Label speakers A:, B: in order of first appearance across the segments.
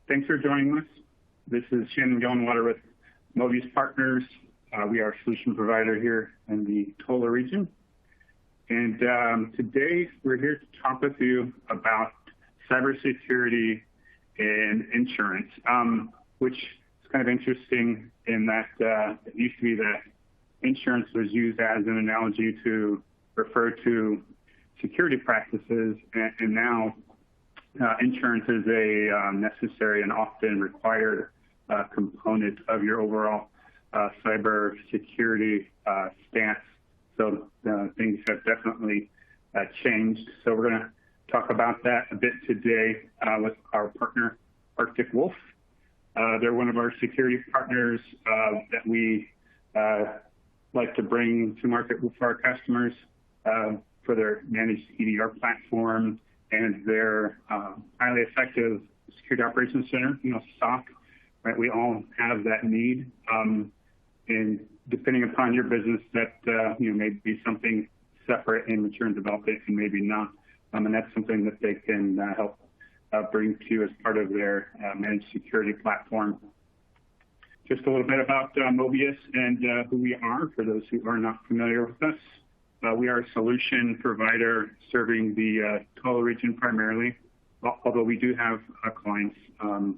A: Thanks for joining us. This is Shannon Gillenwater with Mobius Partners. We are a solution provider here in the Tola region. And today we're here to talk with you about cybersecurity and insurance, which is kind of interesting in that it used to be that insurance was used as an analogy to refer to security practices, and now insurance is a necessary and often required component of your overall cyber security stance. So things have definitely changed. So we're going to talk about that a bit today with our partner, Arctic Wolf. They're one of our security partners that we like to bring to market for our customers for their managed EDR platform and their highly effective security operations center, SOC. Right, we all have that need, and depending upon your business, that may be something separate and mature and developed, and maybe not. And that's something that they can help bring to you as part of their managed security platform. Just a little bit about Mobius and who we are for those who are not familiar with us. We are a solution provider serving the Tola region primarily, although we do have clients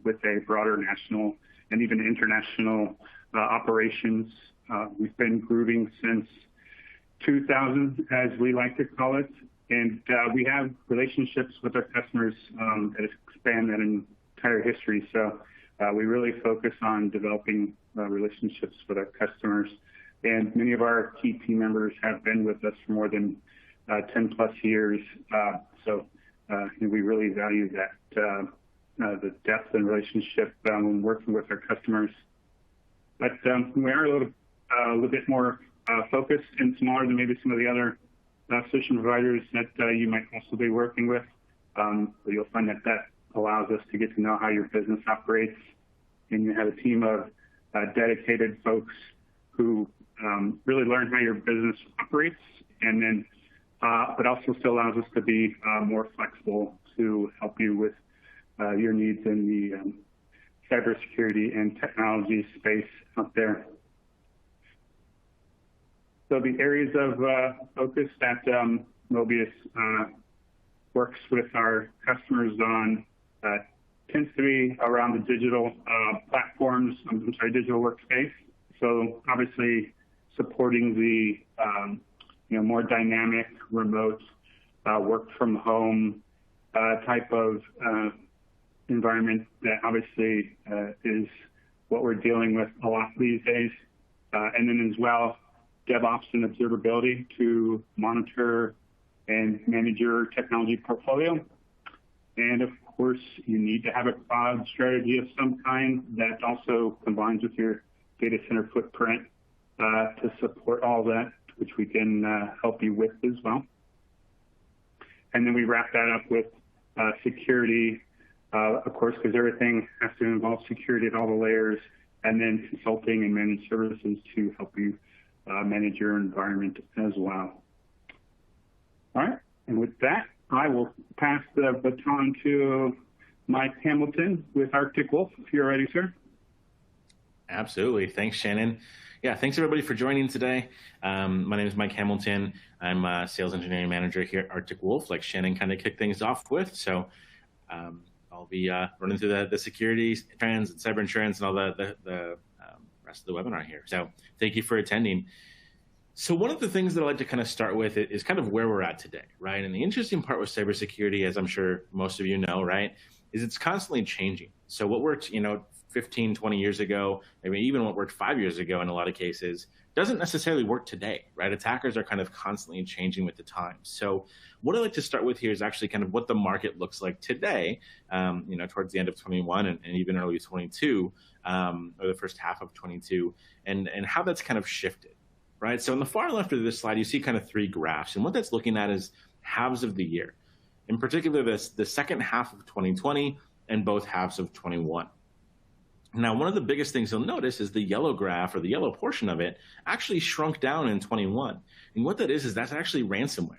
A: with a broader national and even international operations. We've been grooving since 2000, as we like to call it, and we have relationships with our customers that span that entire history. So we really focus on developing relationships with our customers. And many of our key team members have been with us for more than 10 plus years. So we really value that, the depth and relationship when working with our customers. But we are a little bit more focused and smaller than maybe some of the other solution providers that you might also be working with. But you'll find that allows us to get to know how your business operates. And you have a team of dedicated folks who really learn how your business operates, and then but also still allows us to be more flexible to help you with your needs in the cybersecurity and technology space out there. So the areas of focus that Mobius works with our customers on tends to be around the digital platforms, digital workspace. So obviously supporting the more dynamic remote work from home type of environment that obviously is what we're dealing with a lot these days. And then as well, DevOps and observability to monitor and manage your technology portfolio. And of course, you need to have a cloud strategy of some kind that also combines with your data center footprint to support all that, which we can help you with as well. And then we wrap that up with security, of course, because everything has to involve security at all the layers, and then consulting and managed services to help you manage your environment as well. All right, and with that, I will pass the baton to Mike Hamilton with Arctic Wolf, if you're ready, sir.
B: Absolutely. Thanks, Shannon. Yeah, thanks everybody for joining today. My name is Mike Hamilton. I'm a sales engineering manager here at Arctic Wolf, like Shannon kind of kicked things off with. So I'll be running through the security trends and cyber insurance and all the rest of the webinar here. So thank you for attending. So one of the things that I like to kind of start with is kind of where we're at today, right? And the interesting part with cybersecurity, as I'm sure most of you know, right, is it's constantly changing. So what worked, 15, 20 years ago, maybe even what worked 5 years ago in a lot of cases, doesn't necessarily work today, right? Attackers are kind of constantly changing with the times. So what I like to start with here is actually kind of what the market looks like today, towards the end of 21 and even early 22, or the first half of 22, and how that's kind of shifted, right? So on the far left of this slide, you see kind of three graphs, and what that's looking at is halves of the year. In particular, the second half of 2020 and both halves of 21. Now, one of the biggest things you'll notice is the yellow graph, or the yellow portion of it, actually shrunk down in 21. And what that is that's actually ransomware,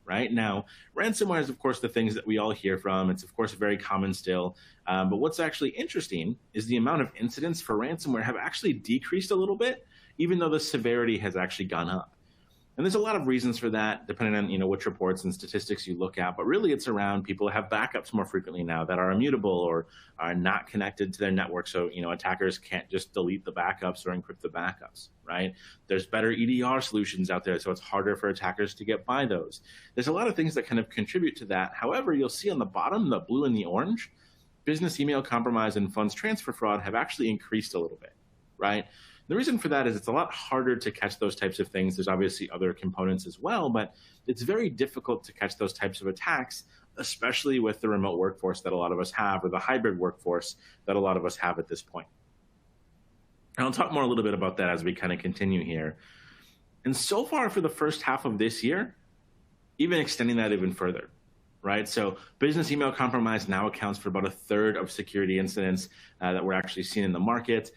B: right? Now, ransomware is, of course, the things that we all hear from. It's, of course, very common still. But what's actually interesting is the amount of incidents for ransomware have actually decreased a little bit, even though the severity has actually gone up. And there's a lot of reasons for that, depending on which reports and statistics you look at. But really, it's around people have backups more frequently now that are immutable or are not connected to their network. So attackers can't just delete the backups or encrypt the backups, right? There's better EDR solutions out there, so it's harder for attackers to get by those. There's a lot of things that kind of contribute to that. However, you'll see on the bottom, the blue and the orange, business email compromise and funds transfer fraud have actually increased a little bit, right? The reason for that is it's a lot harder to catch those types of things. There's obviously other components as well, but it's very difficult to catch those types of attacks, especially with the remote workforce that a lot of us have, or the hybrid workforce that a lot of us have at this point. And I'll talk more a little bit about that as we kind of continue here. And so far for the first half of this year, even extending that even further, right? So business email compromise now accounts for about a third of security incidents that we're actually seeing in the market.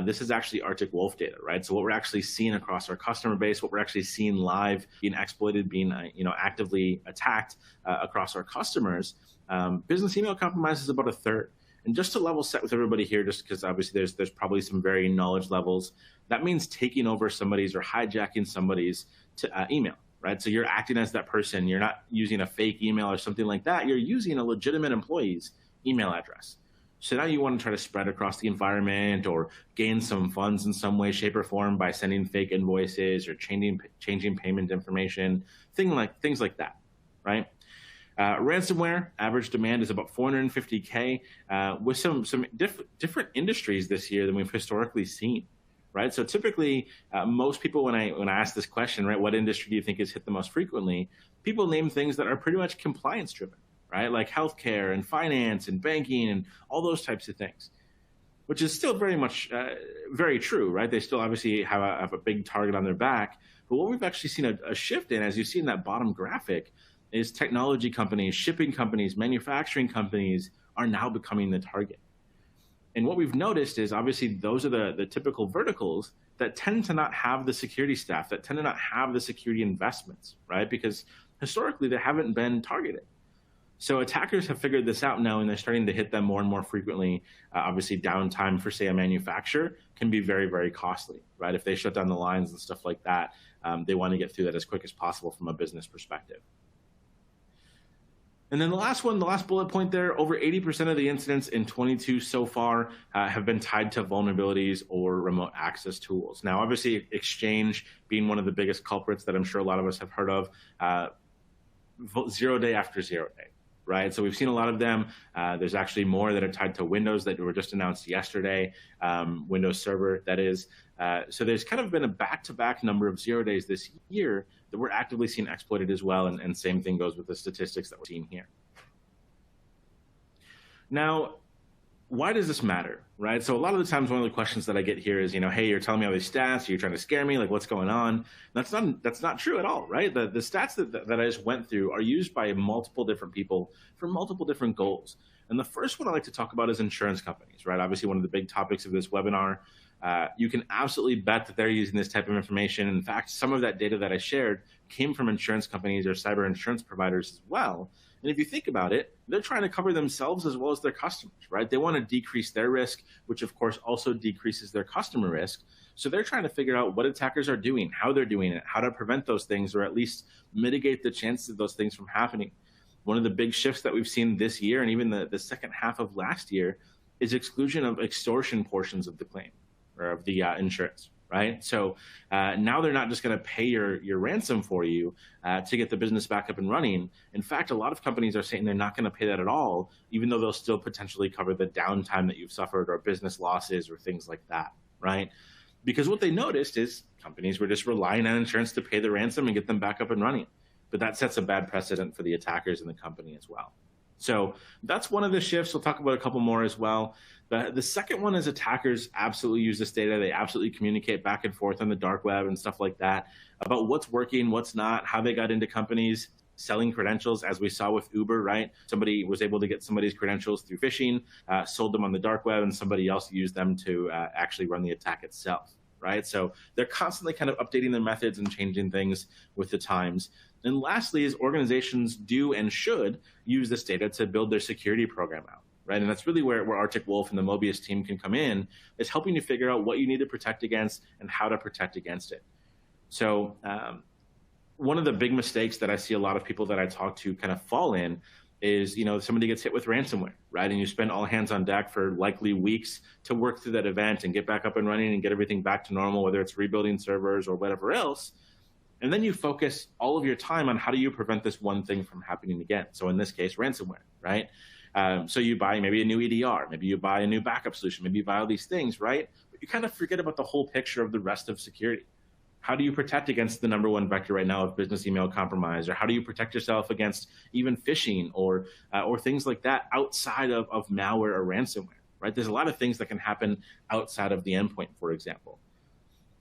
B: This is actually Arctic Wolf data, right? So what we're actually seeing across our customer base, what we're actually seeing live, being exploited, being actively attacked across our customers, business email compromise is about a third. And just to level set with everybody here, just because obviously there's probably some varying knowledge levels, that means taking over somebody's or hijacking somebody's email, right? So you're acting as that person. You're not using a fake email or something like that. You're using a legitimate employee's email address. So now you want to try to spread across the environment or gain some funds in some way, shape, or form by sending fake invoices or changing payment information, things like that, right? Ransomware average demand is about 450K with some different industries this year than we've historically seen, right? So typically, most people when I ask this question, right, what industry do you think is hit the most frequently? People name things that are pretty much compliance driven, right? Like healthcare and finance and banking and all those types of things, which is still very much very true, right? They still obviously have a big target on their back. But what we've actually seen a shift in, as you see in that bottom graphic, is technology companies, shipping companies, manufacturing companies are now becoming the target. And what we've noticed is obviously those are the typical verticals that tend to not have the security staff, that tend to not have the security investments, right? Because historically they haven't been targeted. So attackers have figured this out now, and they're starting to hit them more and more frequently. Obviously, downtime for, say, a manufacturer can be very, very costly, right? If they shut down the lines and stuff like that, they want to get through that as quick as possible from a business perspective. And then the last bullet point there, over 80% of the incidents in 22 so far have been tied to vulnerabilities or remote access tools. Now, obviously, Exchange being one of the biggest culprits that I'm sure a lot of us have heard of, 0 day after 0 day. Right, so we've seen a lot of them. There's actually more that are tied to Windows that were just announced yesterday, Windows Server, that is. So there's kind of been a back-to-back number of 0 days this year that we're actively seeing exploited as well, and same thing goes with the statistics that we're seeing here. Now, why does this matter, right? So a lot of the times, one of the questions that I get here is, hey, you're telling me all these stats, you're trying to scare me, like what's going on? That's not true at all, right? The stats that I just went through are used by multiple different people for multiple different goals. And the first one I like to talk about is insurance companies, right? Obviously, one of the big topics of this webinar. You can absolutely bet that they're using this type of information. In fact, some of that data that I shared came from insurance companies or cyber insurance providers as well. And if you think about it, they're trying to cover themselves as well as their customers, right? They want to decrease their risk, which of course also decreases their customer risk. So they're trying to figure out what attackers are doing, how they're doing it, how to prevent those things, or at least mitigate the chances of those things from happening. One of the big shifts that we've seen this year and even the second half of last year is exclusion of extortion portions of the claim or of the insurance. Right. So now they're not just going to pay your ransom for you to get the business back up and running. In fact, a lot of companies are saying they're not going to pay that at all, even though they'll still potentially cover the downtime that you've suffered or business losses or things like that. Right. Because what they noticed is companies were just relying on insurance to pay the ransom and get them back up and running. But that sets a bad precedent for the attackers in the company as well. So that's one of the shifts. We'll talk about a couple more as well. The second one is attackers absolutely use this data. They absolutely communicate back and forth on the dark web and stuff like that about what's working, what's not, how they got into companies, selling credentials, as we saw with Uber, right? Somebody was able to get somebody's credentials through phishing, sold them on the dark web, and somebody else used them to actually run the attack itself, right? So they're constantly kind of updating their methods and changing things with the times. And lastly is organizations do and should use this data to build their security program out, right? And that's really where Arctic Wolf and the Mobius team can come in, is helping you figure out what you need to protect against and how to protect against it. So one of the big mistakes that I see a lot of people that I talk to kind of fall in is, somebody gets hit with ransomware, right? And you spend all hands on deck for likely weeks to work through that event and get back up and running and get everything back to normal, whether it's rebuilding servers or whatever else. And then you focus all of your time on how do you prevent this one thing from happening again. So in this case, ransomware, right? So you buy maybe a new EDR, maybe you buy a new backup solution, maybe you buy all these things, right? But you kind of forget about the whole picture of the rest of security. How do you protect against the number one vector right now of business email compromise? Or how do you protect yourself against even phishing or things like that outside of malware or ransomware, right? There's a lot of things that can happen outside of the endpoint, for example.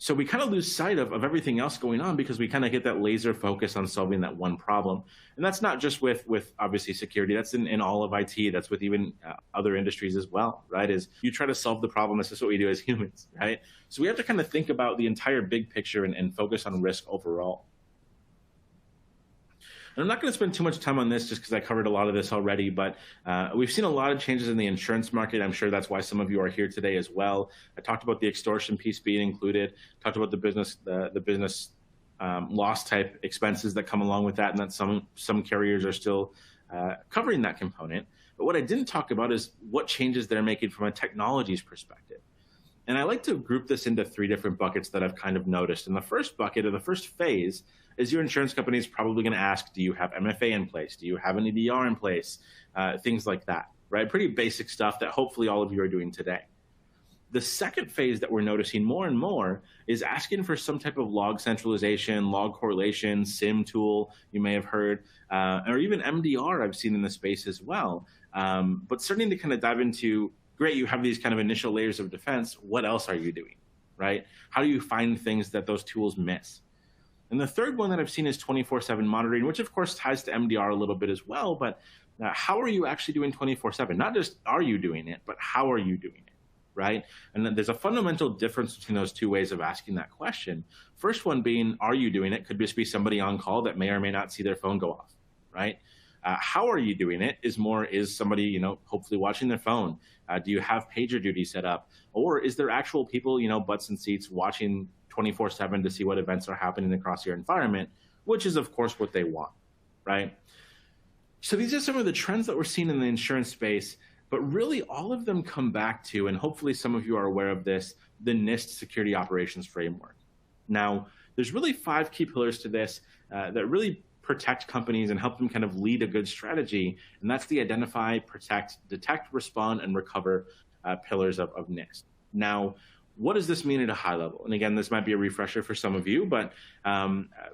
B: So we kind of lose sight of everything else going on because we kind of get that laser focus on solving that one problem. And that's not just with obviously security, that's in all of IT, that's with even other industries as well, right? Is you try to solve the problem, this is what we do as humans, right? So we have to kind of think about the entire big picture and focus on risk overall. And I'm not going to spend too much time on this just because I covered a lot of this already, but we've seen a lot of changes in the insurance market. I'm sure that's why some of you are here today as well. I talked about the extortion piece being included, talked about the business loss type expenses that come along with that, and that some carriers are still covering that component. But what I didn't talk about is what changes they're making from a technologies perspective. And I like to group this into 3 different buckets that I've kind of noticed. And the first bucket, or the first phase, is your insurance company is probably going to ask, do you have MFA in place? Do you have an EDR in place? Things like that, right? Pretty basic stuff that hopefully all of you are doing today. The second phase that we're noticing more and more is asking for some type of log centralization, log correlation, SIM tool, you may have heard, or even MDR I've seen in the space as well. But starting to kind of dive into, great, you have these kind of initial layers of defense. What else are you doing, right? How do you find things that those tools miss? And the third one that I've seen is 24/7 monitoring, which of course ties to MDR a little bit as well. But how are you actually doing 24/7? Not just are you doing it, but how are you doing it, right? And then there's a fundamental difference between those 2 ways of asking that question. First one being, are you doing it? Could just be somebody on call that may or may not see their phone go off, right? How are you doing it is somebody, hopefully watching their phone. Do you have pager duty set up? Or is there actual people, butts and seats watching 24/7 to see what events are happening across your environment, which is of course what they want, right? So these are some of the trends that we're seeing in the insurance space, but really all of them come back to, and hopefully some of you are aware of this, the NIST Security Operations Framework. Now, there's really 5 key pillars to this that really protect companies and help them kind of lead a good strategy, and that's the identify, protect, detect, respond, and recover pillars of NIST. Now, what does this mean at a high level? And again, this might be a refresher for some of you, but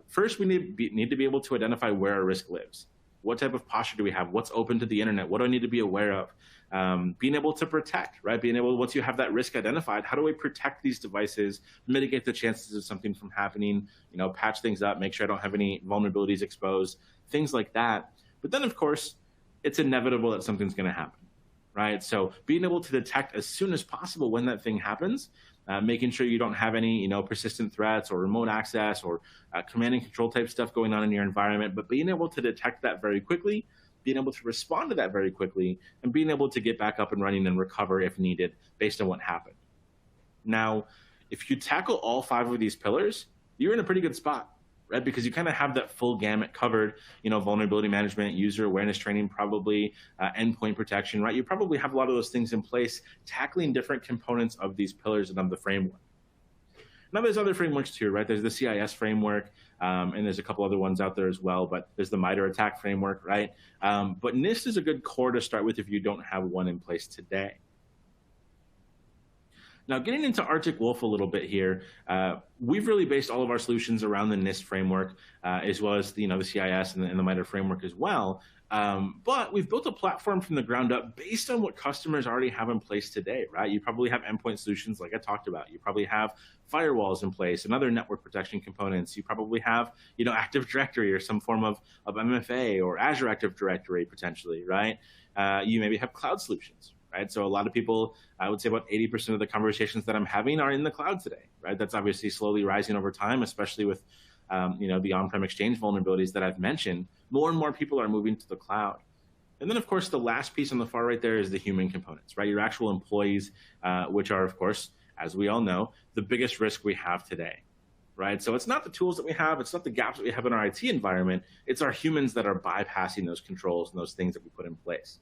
B: first we need to be able to identify where our risk lives. What type of posture do we have? What's open to the internet? What do I need to be aware of? Being able to protect, right? Being able, once you have that risk identified, how do I protect these devices, mitigate the chances of something from happening, patch things up, make sure I don't have any vulnerabilities exposed, things like that. But then of course, it's inevitable that something's going to happen, right? So being able to detect as soon as possible when that thing happens, making sure you don't have any, persistent threats or remote access or command and control type stuff going on in your environment, but being able to detect that very quickly, being able to respond to that very quickly, and being able to get back up and running and recover if needed based on what happened. Now, if you tackle all 5 of these pillars, you're in a pretty good spot, right? Because you kind of have that full gamut covered, vulnerability management, user awareness training, probably endpoint protection, right? You probably have a lot of those things in place, tackling different components of these pillars and of the framework. Now there's other frameworks too, right? There's the CIS framework, and there's a couple other ones out there as well, but there's the MITRE ATT&CK framework, right? But NIST is a good core to start with if you don't have one in place today. Now, getting into Arctic Wolf a little bit here, we've really based all of our solutions around the NIST framework, as well as the CIS and the MITRE framework as well. But we've built a platform from the ground up based on what customers already have in place today, right? You probably have endpoint solutions like I talked about. You probably have firewalls in place and other network protection components. You probably have, Active Directory or some form of MFA or Azure Active Directory potentially, right? You maybe have cloud solutions. right? So a lot of people, I would say about 80% of the conversations that I'm having are in the cloud today, right? That's obviously slowly rising over time, especially with the on-prem exchange vulnerabilities that I've mentioned. More and more people are moving to the cloud. And then, of course, the last piece on the far right there is the human components, right? Your actual employees, which are, of course, as we all know, the biggest risk we have today, right? So it's not the tools that we have, it's not the gaps that we have in our IT environment, it's our humans that are bypassing those controls and those things that we put in place.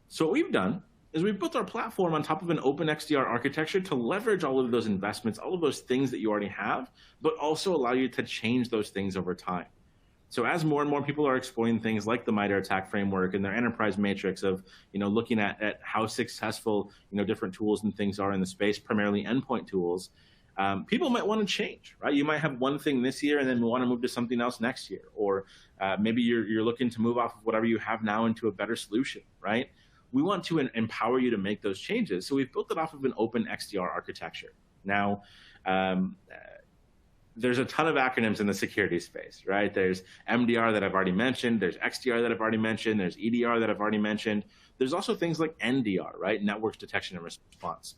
B: So what we've done is we've built our platform on top of an open XDR architecture to leverage all of those investments, all of those things that you already have, but also allow you to change those things over time. So as more and more people are exploring things like the MITRE ATT&CK framework and their enterprise matrix of, looking at how successful, different tools and things are in the space, primarily endpoint tools, people might want to change, right? You might have one thing this year and then want to move to something else next year. Or maybe you're looking to move off of whatever you have now into a better solution, right? We want to empower you to make those changes. So we've built it off of an open XDR architecture. Now, there's a ton of acronyms in the security space, right? There's MDR that I've already mentioned. There's XDR that I've already mentioned. There's EDR that I've already mentioned. There's also things like NDR, right? Network detection and response.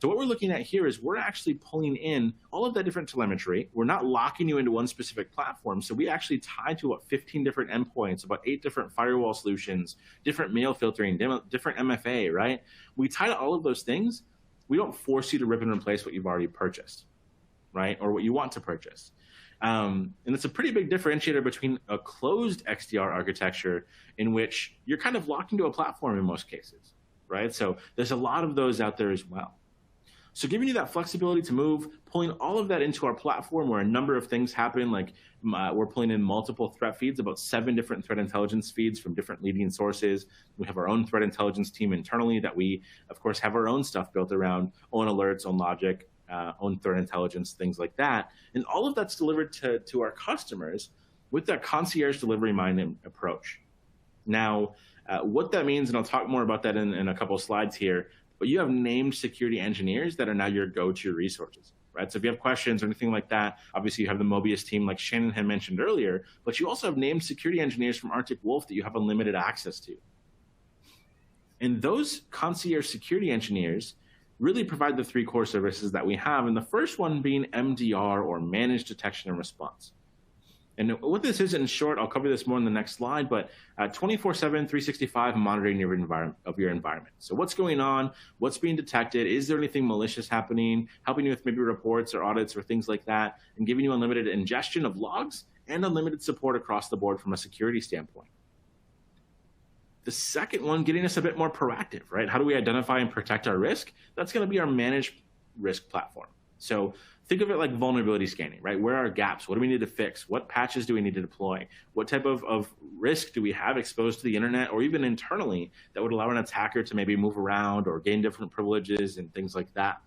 B: So what we're looking at here is we're actually pulling in all of that different telemetry. We're not locking you into one specific platform. So we actually tie to about 15 different endpoints, about 8 different firewall solutions, different mail filtering, different MFA, right? We tie to all of those things. We don't force you to rip and replace what you've already purchased, right? Or what you want to purchase. And it's a pretty big differentiator between a closed XDR architecture in which you're kind of locked into a platform in most cases, right? So there's a lot of those out there as well. So giving you that flexibility to move, pulling all of that into our platform where a number of things happen, like we're pulling in multiple threat feeds, about 7 different threat intelligence feeds from different leading sources. We have our own threat intelligence team internally that we, of course, have our own stuff built around, own alerts, own logic, own threat intelligence, things like that. And all of that's delivered to our customers with that concierge delivery minded approach. Now, what that means, and I'll talk more about that in a couple of slides here, but you have named security engineers that are now your go-to resources, right? So if you have questions or anything like that, obviously you have the Mobius team like Shannon had mentioned earlier, but you also have named security engineers from Arctic Wolf that you have unlimited access to. And those concierge security engineers really provide the 3 core services that we have, and the first one being MDR, or Managed Detection and Response. And what this is, in short, I'll cover this more in the next slide, but 24/7, 365 monitoring your environment. So what's going on? What's being detected? Is there anything malicious happening? Helping you with maybe reports or audits or things like that, and giving you unlimited ingestion of logs and unlimited support across the board from a security standpoint. The second one, getting us a bit more proactive, right? How do we identify and protect our risk? That's going to be our managed risk platform. So think of it like vulnerability scanning, right? Where are gaps? What do we need to fix? What patches do we need to deploy? What type of risk do we have exposed to the internet or even internally that would allow an attacker to maybe move around or gain different privileges and things like that?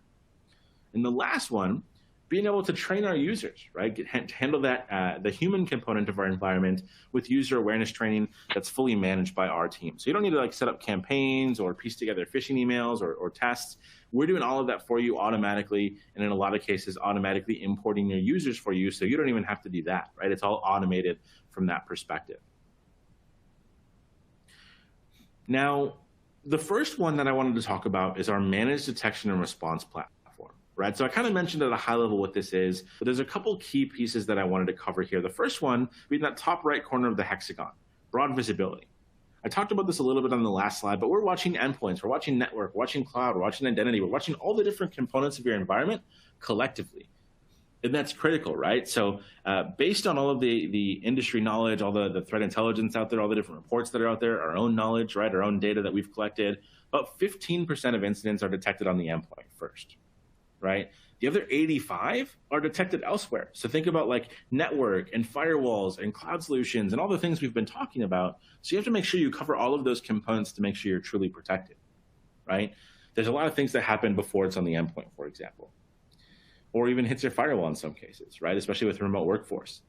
B: And the last one, being able to train our users, right? To handle that, the human component of our environment with user awareness training that's fully managed by our team. So you don't need to like set up campaigns or piece together phishing emails or tests. We're doing all of that for you automatically, and in a lot of cases, automatically importing your users for you, so you don't even have to do that, right? It's all automated from that perspective. Now, the first one that I wanted to talk about is our Managed Detection and Response platform. Right, so I kind of mentioned at a high level what this is, but there's a couple key pieces that I wanted to cover here. The first one being that top right corner of the hexagon, broad visibility. I talked about this a little bit on the last slide, but we're watching endpoints, we're watching network, we're watching cloud, we're watching identity, we're watching all the different components of your environment collectively. And that's critical, right? So based on all of the industry knowledge, all the threat intelligence out there, all the different reports that are out there, our own knowledge, right, our own data that we've collected, about 15% of incidents are detected on the endpoint first. Right? The other 85 are detected elsewhere. So think about like network and firewalls and cloud solutions and all the things we've been talking about. So you have to make sure you cover all of those components to make sure you're truly protected, right? There's a lot of things that happen before it's on the endpoint, for example, or even hits your firewall in some cases, right? Especially with remote workforce.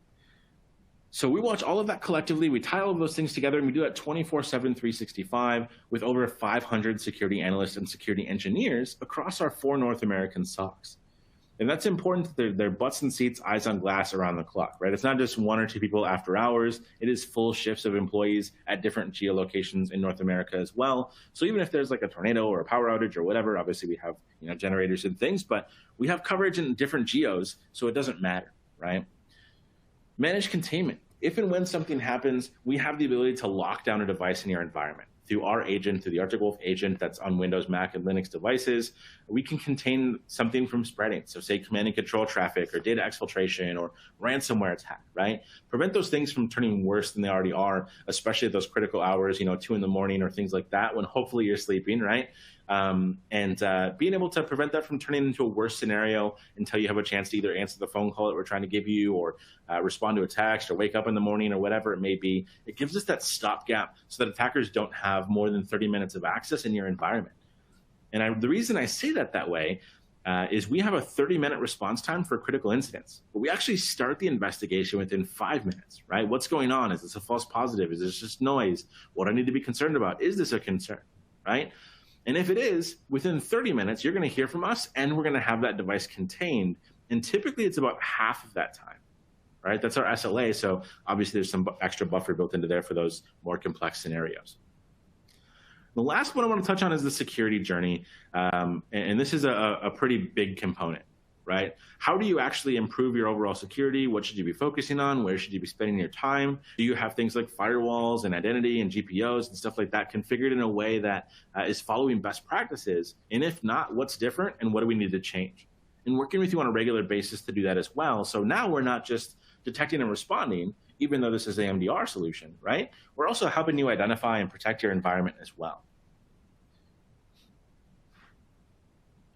B: So we watch all of that collectively. We tie all of those things together, and we do that 24/7, 365 with over 500 security analysts and security engineers across our 4 North American SOCs. And that's important that they're butts in seats, eyes on glass around the clock, right? It's not just 1 or 2 people after hours. It is full shifts of employees at different geolocations in North America as well. So even if there's like a tornado or a power outage or whatever, obviously we have, generators and things, but we have coverage in different geos, so it doesn't matter, right? Manage containment. If and when something happens, we have the ability to lock down a device in your environment. Through our agent, through the Arctic Wolf agent that's on Windows, Mac, and Linux devices, we can contain something from spreading. So say command and control traffic or data exfiltration or ransomware attack, right? Prevent those things from turning worse than they already are, especially at those critical hours, 2 in the morning or things like that when hopefully you're sleeping, right? Being able to prevent that from turning into a worse scenario until you have a chance to either answer the phone call that we're trying to give you or respond to a text or wake up in the morning or whatever it may be. It gives us that stopgap so that attackers don't have more than 30 minutes of access in your environment. And the reason I say that way is we have a 30-minute response time for critical incidents, but we actually start the investigation within 5 minutes, right? What's going on? Is this a false positive? Is this just noise? What do I need to be concerned about? Is this a concern, right? And if it is, within 30 minutes, you're going to hear from us and we're going to have that device contained. And typically it's about half of that time, right? That's our SLA. So obviously there's some extra buffer built into there for those more complex scenarios. The last one I want to touch on is the security journey. And this is a pretty big component, right? How do you actually improve your overall security? What should you be focusing on? Where should you be spending your time? Do you have things like firewalls and identity and GPOs and stuff like that configured in a way that is following best practices? And if not, what's different and what do we need to change? And working with you on a regular basis to do that as well. So now we're not just detecting and responding, even though this is an MDR solution, right? We're also helping you identify and protect your environment as well.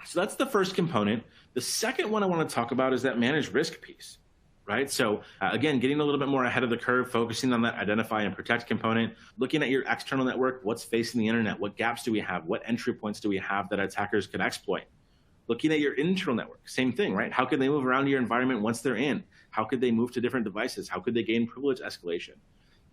B: So that's the first component. The second one I want to talk about is that managed risk piece, right? So again, getting a little bit more ahead of the curve, focusing on that identify and protect component, looking at your external network, what's facing the internet, what gaps do we have, what entry points do we have that attackers could exploit? Looking at your internal network, same thing, right? How can they move around your environment once they're in? How could they move to different devices? How could they gain privilege escalation?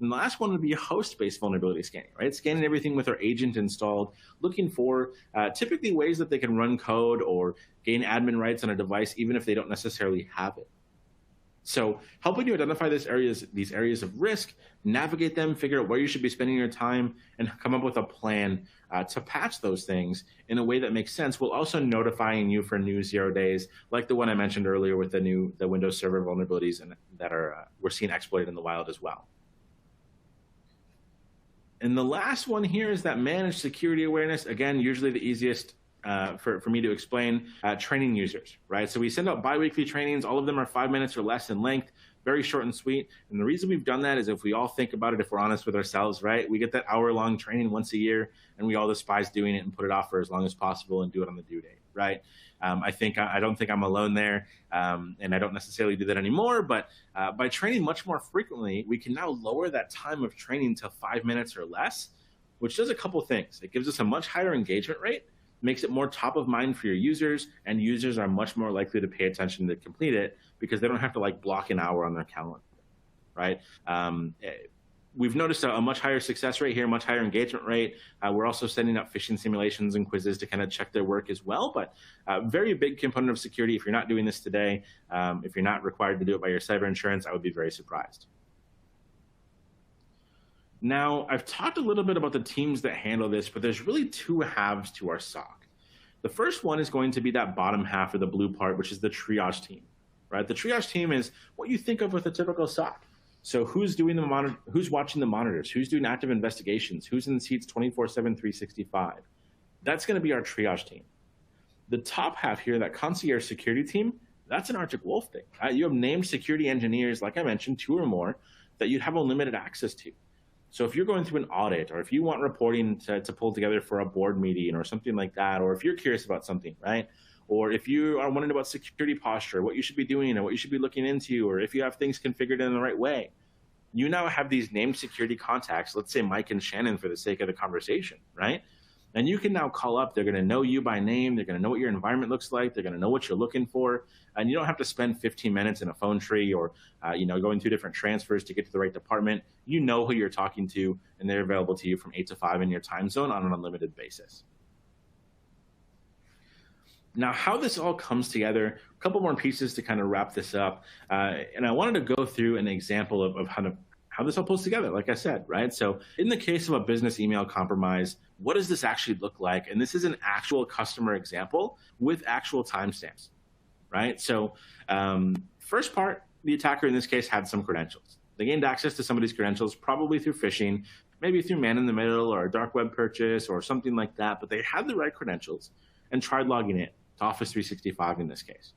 B: And the last one would be host-based vulnerability scanning, right? Scanning everything with our agent installed, looking for typically ways that they can run code or gain admin rights on a device, even if they don't necessarily have it. So helping you identify these areas of risk, navigate them, figure out where you should be spending your time, and come up with a plan to patch those things in a way that makes sense, while also notifying you for new 0 days, like the one I mentioned earlier with the Windows Server vulnerabilities and that we're seeing exploited in the wild as well. And the last one here is that managed security awareness. Again, usually the easiest for me to explain, training users, right? So we send out bi-weekly trainings. All of them are 5 minutes or less in length, very short and sweet. And the reason we've done that is if we all think about it, if we're honest with ourselves, right? We get that hour-long training once a year, and we all despise doing it and put it off for as long as possible and do it on the due date, right? I don't think I'm alone there, and I don't necessarily do that anymore, but by training much more frequently, we can now lower that time of training to 5 minutes or less, which does a couple things. It gives us a much higher engagement rate, makes it more top of mind for your users, and users are much more likely to pay attention to complete it because they don't have to like block an hour on their calendar, right? We've noticed a much higher success rate here, much higher engagement rate. We're also sending out phishing simulations and quizzes to kind of check their work as well. But very big component of security. If you're not doing this today, if you're not required to do it by your cyber insurance, I would be very surprised. Now, I've talked a little bit about the teams that handle this, but there's really two halves to our SOC. The first one is going to be that bottom half or the blue part, which is the triage team, right? The triage team is what you think of with a typical SOC. So who's doing the who's watching the monitors? Who's doing active investigations? Who's in the seats 24/7, 365? That's going to be our triage team. The top half here, that concierge security team, that's an Arctic Wolf thing. You have named security engineers, like I mentioned, 2 or more, that you have unlimited access to. So if you're going through an audit, or if you want reporting to pull together for a board meeting or something like that, or if you're curious about something, right? Or if you are wondering about security posture, what you should be doing and what you should be looking into, or if you have things configured in the right way, you now have these named security contacts, let's say Mike and Shannon for the sake of the conversation, right? And you can now call up, they're gonna know you by name, they're gonna know what your environment looks like, they're gonna know what you're looking for, and you don't have to spend 15 minutes in a phone tree or going through different transfers to get to the right department. You know who you're talking to, and they're available to you from 8 to 5 in your time zone on an unlimited basis. Now, how this all comes together, a couple more pieces to kind of wrap this up. And I wanted to go through an example of how this all pulls together, like I said, right? So in the case of a business email compromise, what does this actually look like? And this is an actual customer example with actual timestamps, right? So first part, the attacker in this case had some credentials. They gained access to somebody's credentials, probably through phishing, maybe through man-in-the-middle or a dark web purchase or something like that, but they had the right credentials and tried logging in to Office 365 in this case.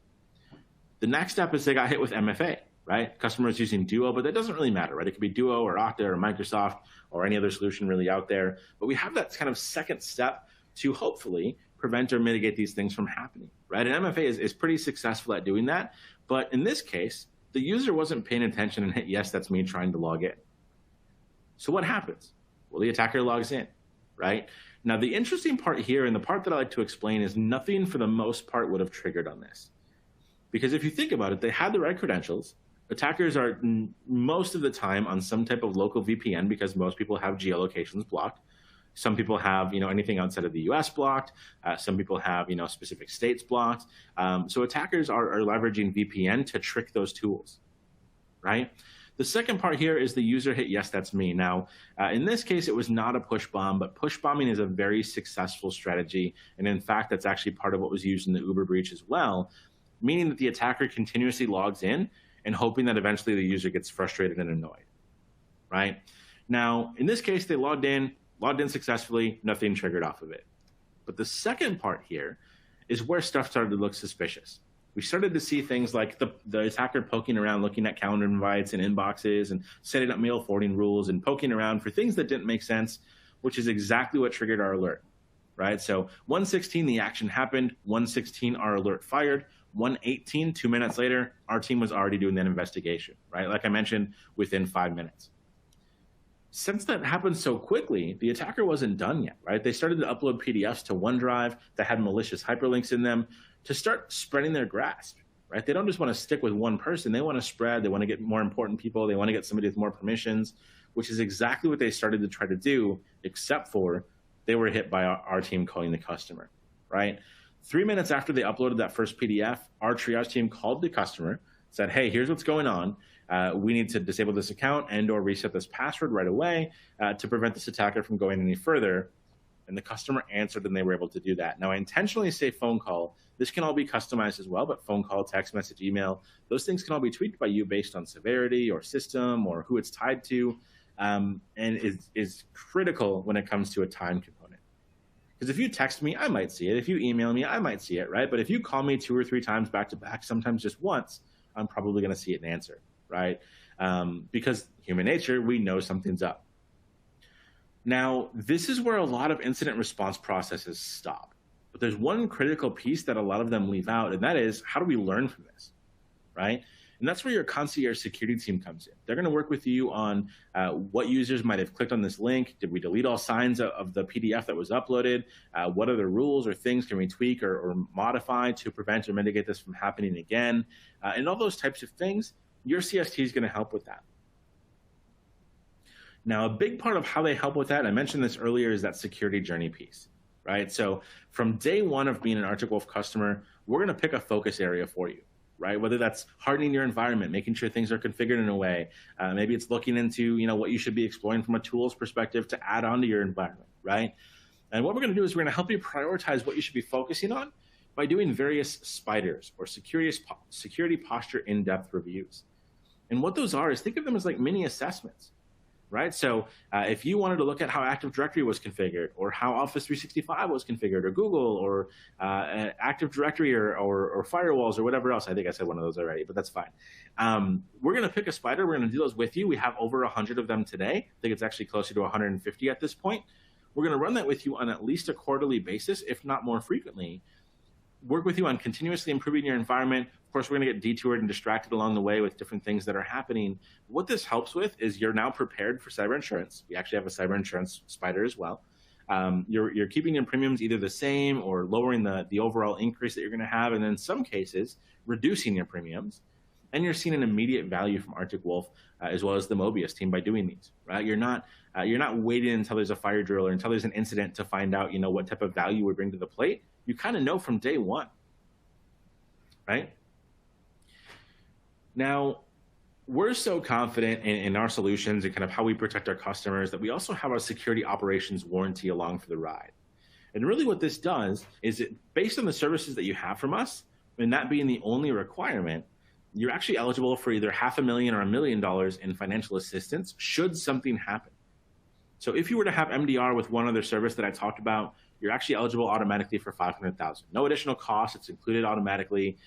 B: The next step is they got hit with MFA, right? Customers using Duo, but that doesn't really matter, right? It could be Duo or Okta or Microsoft or any other solution really out there. But we have that kind of second step to hopefully prevent or mitigate these things from happening, right? And MFA is pretty successful at doing that. But in this case, the user wasn't paying attention and hit, yes, that's me trying to log in. So what happens? Well, the attacker logs in, right? Now, the interesting part here, and the part that I like to explain, is nothing for the most part would have triggered on this. Because if you think about it, they had the right credentials. Attackers are most of the time on some type of local VPN because most people have geolocations blocked. Some people have, anything outside of the US blocked. Some people have, specific states blocked. So attackers are leveraging VPN to trick those tools, right? The second part here is the user hit, yes, that's me. Now, in this case, it was not a push bomb, but push bombing is a very successful strategy. And in fact, that's actually part of what was used in the Uber breach as well, meaning that the attacker continuously logs in and hoping that eventually the user gets frustrated and annoyed, right? Now, in this case, they logged in successfully, nothing triggered off of it. But the second part here is where stuff started to look suspicious. We started to see things like the attacker poking around, looking at calendar invites and inboxes and setting up mail forwarding rules and poking around for things that didn't make sense, which is exactly what triggered our alert, right? So 1:16, the action happened. 1:16, our alert fired. 1:18, 2 minutes later, our team was already doing that investigation, right? Like I mentioned, within 5 minutes. Since that happened so quickly, the attacker wasn't done yet, right? They started to upload PDFs to OneDrive that had malicious hyperlinks in them to start spreading their grasp, right? They don't just want to stick with one person. They want to spread. They want to get more important people. They want to get somebody with more permissions, which is exactly what they started to try to do, except for they were hit by our team calling the customer, right? 3 minutes after they uploaded that first PDF, our triage team called the customer, said, hey, here's what's going on. We need to disable this account and or reset this password right away to prevent this attacker from going any further. And the customer answered and they were able to do that. Now, I intentionally say phone call. This can all be customized as well, but phone call, text message, email, those things can all be tweaked by you based on severity or system or who it's tied to, and is critical when it comes to a time component. Because if you text me, I might see it. If you email me, I might see it, right? But if you call me 2 or 3 times back to back, sometimes just once, I'm probably going to see it and answer, right? Because human nature, we know something's up. Now, this is where a lot of incident response processes stop. But there's one critical piece that a lot of them leave out, and that is, how do we learn from this, right? And that's where your concierge security team comes in. They're going to work with you on what users might have clicked on this link. Did we delete all signs of the PDF that was uploaded? What other rules or things can we tweak or modify to prevent or mitigate this from happening again? And all those types of things, your CST is going to help with that. Now, a big part of how they help with that, and I mentioned this earlier, is that security journey piece, right? So from day one of being an Arctic Wolf customer, we're going to pick a focus area for you, right? Whether that's hardening your environment, making sure things are configured in a way. Maybe it's looking into, what you should be exploring from a tools perspective to add onto your environment, right? And what we're going to do is we're going to help you prioritize what you should be focusing on by doing various spiders or security posture in-depth reviews. And what those are is, think of them as like mini assessments, right? So if you wanted to look at how Active Directory was configured, or how Office 365 was configured, or Google, or Active Directory, or firewalls, or whatever else, I think I said one of those already, but that's fine. We're going to pick a spider. We're going to do those with you. We have over 100 of them today. I think it's actually closer to 150 at this point. We're going to run that with you on at least a quarterly basis, if not more frequently. Work with you on continuously improving your environment. Of course, we're going to get detoured and distracted along the way with different things that are happening. What this helps with is you're now prepared for cyber insurance. We actually have a cyber insurance spider as well. You're keeping your premiums either the same or lowering the overall increase that you're going to have, and in some cases, reducing your premiums. And you're seeing an immediate value from Arctic Wolf, as well as the Mobius team, by doing these, right? You're not waiting until there's a fire drill or until there's an incident to find out, what type of value we bring to the plate. You kind of know from day one, right? Now, we're so confident in our solutions and kind of how we protect our customers that we also have our security operations warranty along for the ride. And really what this does is based on the services that you have from us, and that being the only requirement, you're actually eligible for either $500,000 or $1 million in financial assistance should something happen. So if you were to have MDR with one other service that I talked about, you're actually eligible automatically for $500,000. No additional cost, it's included automatically.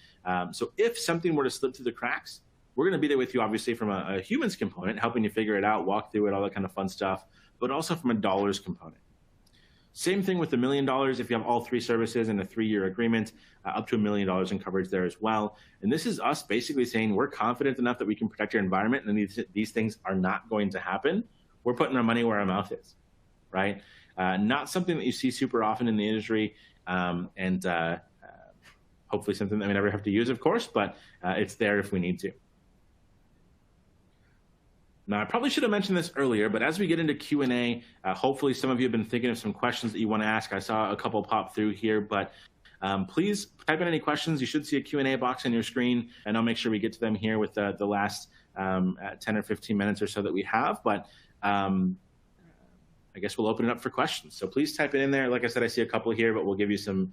B: So if something were to slip through the cracks, we're going to be there with you, obviously, from a humans component, helping you figure it out, walk through it, all that kind of fun stuff, but also from a dollars component. Same thing with the $1 million. If you have all three services in a 3-year agreement, up to $1 million in coverage there as well. And this is us basically saying we're confident enough that we can protect your environment and these things are not going to happen. We're putting our money where our mouth is, right? Not something that you see super often in the industry, and hopefully something that we never have to use, of course, but it's there if we need to. Now, I probably should have mentioned this earlier, but as we get into Q&A, hopefully some of you have been thinking of some questions that you want to ask. I saw a couple pop through here, but please type in any questions. You should see a Q&A box on your screen, and I'll make sure we get to them here with the last 10 or 15 minutes or so that we have. But I guess we'll open it up for questions. So please type it in there. Like I said, I see a couple here, but we'll give you some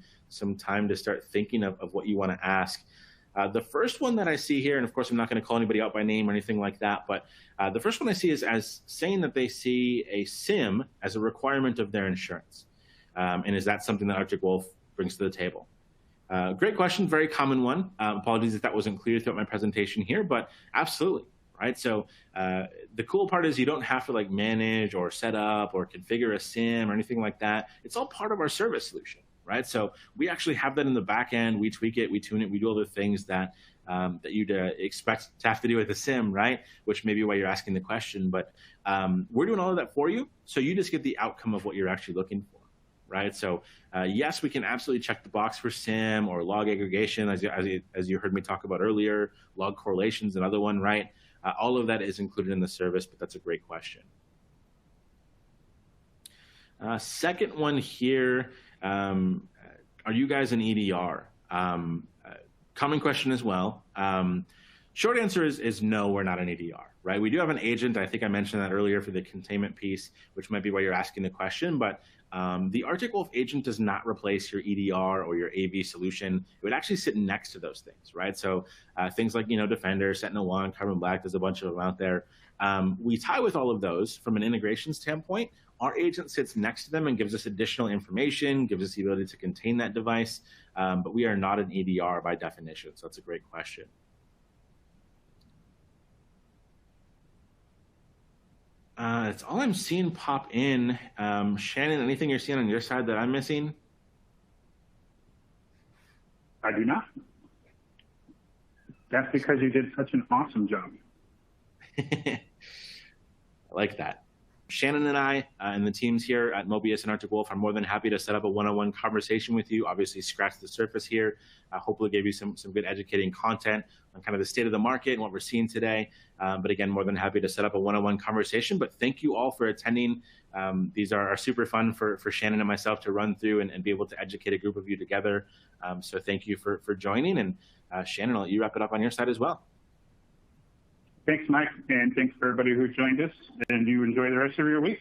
B: time to start thinking of what you want to ask. The first one that I see here, and of course I'm not going to call anybody out by name or anything like that, but the first one I see is as saying that they see a SIM as a requirement of their insurance. And is that something that Arctic Wolf brings to the table? Great question, very common one. Apologies if that wasn't clear throughout my presentation here, but absolutely, right? So the cool part is you don't have to like manage or set up or configure a SIM or anything like that. It's all part of our service solution. Right, so we actually have that in the back end. We tweak it, we tune it, we do other things that that you'd expect to have to do with a SIM, right? Which may be why you're asking the question. But we're doing all of that for you, so you just get the outcome of what you're actually looking for, right? So yes, we can absolutely check the box for SIM or log aggregation, as you heard me talk about earlier. Log correlations, another one, right? All of that is included in the service, but that's a great question. Second one here. Are you guys an EDR? Common question as well. Short answer is no, we're not an EDR, right? We do have an agent. I think I mentioned that earlier for the containment piece, which might be why you're asking the question. But the Arctic Wolf agent does not replace your EDR or your AV solution. It would actually sit next to those things, right? So things like, Defender, SentinelOne, Carbon Black, there's a bunch of them out there. We tie with all of those from an integration standpoint. Our agent sits next to them and gives us additional information, gives us the ability to contain that device, but we are not an EDR by definition, so that's a great question. That's all I'm seeing pop in. Shannon, anything you're seeing on your side that I'm missing?
A: I do not. That's because you did such an awesome job.
B: I like that. Shannon and I and the teams here at Mobius and Arctic Wolf are more than happy to set up a one-on-one conversation with you. Obviously, scratch the surface here. Hopefully, give you some good educating content on kind of the state of the market and what we're seeing today. But again, more than happy to set up a one-on-one conversation. But thank you all for attending. These are super fun for Shannon and myself to run through and be able to educate a group of you together. So thank you for joining. And Shannon, I'll let you wrap it up on your side as well.
A: Thanks, Mike, and thanks for everybody who joined us, and you enjoy the rest of your week.